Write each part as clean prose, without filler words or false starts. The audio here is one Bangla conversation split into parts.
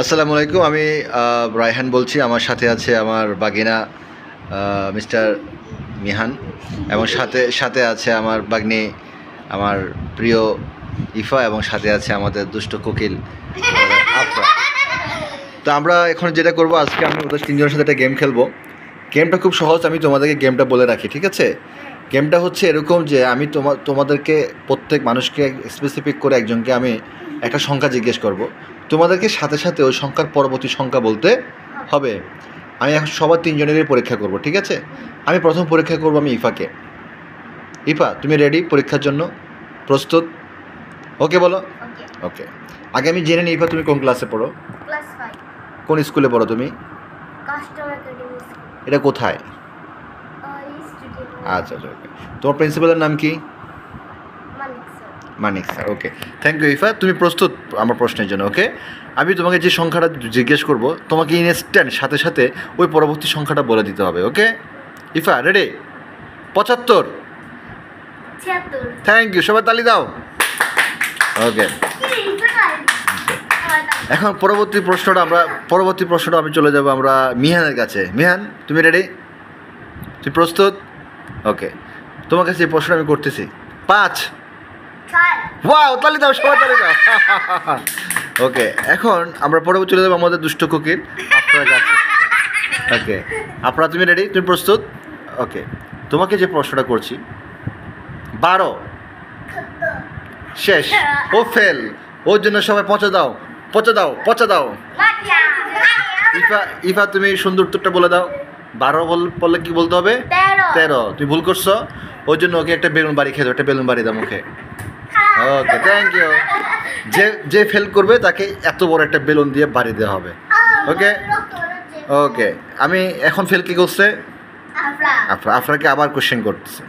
আসসালামু আলাইকুম। আমি রায়হান বলছি। আমার সাথে আছে আমার বাগিনা মিস্টার মিহান, এবং সাথে সাথে আছে আমার বাগ্নি, আমার প্রিয় ইফা, এবং সাথে আছে আমাদের দুষ্ট কোকিল আফরা। তো আমরা এখন যেটা করব, আজকে আমি ওদের তিনজনের সাথে একটা গেম খেলবো। গেমটা খুব সহজ, আমি তোমাদেরকে গেমটা বলে রাখি, ঠিক আছে? গেমটা হচ্ছে এরকম যে আমি তোমাদেরকে প্রত্যেক মানুষকে স্পেসিফিক করে একজনকে আমি একটা সংখ্যা জিজ্ঞেস করব। তোমাদেরকে সাথে সাথে ওই সংখ্যার পরবর্তী সংখ্যা বলতে হবে। আমি এখন সবার তিনজনেরই পরীক্ষা করব, ঠিক আছে? আমি প্রথম পরীক্ষা করব আমি ইফাকে। ইফা, তুমি রেডি পরীক্ষার জন্য? প্রস্তুত? ওকে বলো। ওকে, আগে আমি জেনে নিই, ইফা তুমি কোন ক্লাসে পড়ো? ক্লাস 5 কোন স্কুলে পড়ো তুমি? কাস্টম একাডেমি এটা কোথায়? স্টুডিও আচ্ছা আচ্ছা, ওকে। তোমার প্রিন্সিপালের নাম কি? Malik sir. Manik sir, okay. Thank you Ifa, তুমি প্রস্তুত আমার প্রশ্নের জন্য? ওকে, আমি তোমাকে যে সংখ্যাটা জিজ্ঞেস করব, তোমাকে ইনস্ট্যান্ট সাথে সাথে ওই পরবর্তী সংখ্যাটা বলে দিতে হবে। ওকে ইফা, রেডি? 75। 76 থ্যাংক ইউ, সবাই তালি দাও। ওকে, এখন পরবর্তী প্রশ্নটা আমি চলে যাব আমরা মিহানের কাছে। মিহান, তুমি রেডি? তুমি প্রস্তুত? ওকে, তোমার কাছে এই প্রশ্নটা আমি করতেছি। 5। ওয়াও, তালি দাও, সবাই তালি দাও। ওকে, এখন আমরা পরবর্তী চলে যাবো আমাদের দুষ্ট কোকিল আপনার কাছে। ওকে, আপনারা, তুমি রেডি? তুমি প্রস্তুত? ওকে, তোমাকে যে প্রশ্নটা করছি, 12 শেষ, ও ফেল, ওর জন্য সবাই পচা দাও, পচা দাও, পচা দাও। ইফা তুমি সুন্দর উত্তরটা বলে দাও। 12 বললে কি বলতে হবে? 13। তুমি ভুল করছো, ওই জন্য ওকে একটা বেলুন বাড়ি খেয়ে দাও, একটা বেলুন বাড়ি দাও মুখে। ওকে, থ্যাংক ইউ। যে ফেল করবে তাকে এত বড় একটা বেলুন দিয়ে বাড়ি দেওয়া হবে। ওকে ওকে, আমি এখন ফেল কি করছে? আফরাকে আবার কোশ্চেন করতেছে।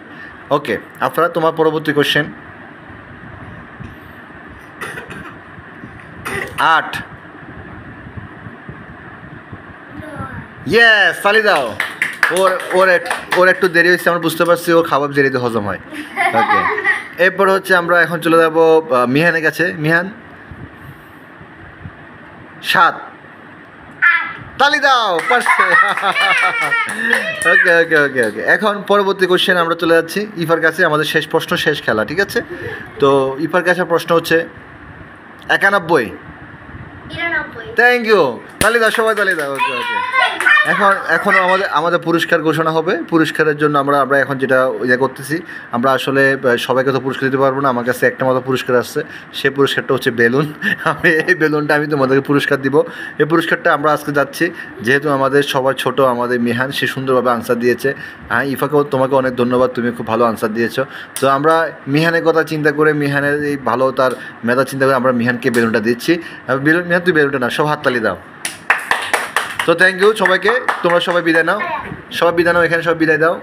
ওকে আফরা, তোমার পরবর্তী কোশ্চেন। 8। ইয়েস, তালি দাও। ওর ওর ওর একটু দেরি হয়েছে, আমরা বুঝতে পারছি, ওর খাবার দেরিতে হজম হয়। ওকে, এরপর হচ্ছে আমরা এখন চলে যাব মিহানের কাছে। মিহান, 7। তালি দাও, পারছে। ওকে ওকে ওকে ওকে, এখন পরবর্তী কোশ্চেন আমরা চলে যাচ্ছি ইফার কাছে। আমাদের শেষ প্রশ্ন, শেষ খেলা, ঠিক আছে? তো ইফার কাছে প্রশ্ন হচ্ছে 91। 99 থ্যাংক ইউ, তালি দাও, সবাই তালি দাও। ওকে ওকে, এখন আমাদের পুরস্কার ঘোষণা হবে। পুরস্কারের জন্য আমরা এখন যেটা ইয়ে করতেছি, আমরা আসলে সবাইকে তো পুরস্কার দিতে পারবো না। আমার কাছে একটা মতো পুরস্কার আসছে, সেই পুরস্কারটা হচ্ছে বেলুন। এই বেলুনটা আমি তোমাদেরকে পুরস্কার দিব। এই পুরস্কারটা আমরা আজকে যাচ্ছি, যেহেতু আমাদের সবার ছোট আমাদের মিহান, সে সুন্দরভাবে আনসার দিয়েছে। হ্যাঁ ইফাকেও তোমাকে অনেক ধন্যবাদ, তুমি খুব ভালো আনসার দিয়েছো। তো আমরা মিহানের কথা চিন্তা করে, মিহানের এই ভালো তার মেধা চিন্তা করে আমরা মিহানকে বেলুনটা দিচ্ছি। মিহান, তুই বেলুনটা না, সব হাততালি দাও। তো থ্যাংক ইউ সবাইকে, তোমরা সবাই বিদায় নাও, এখানে সবাই বিদায় দাও।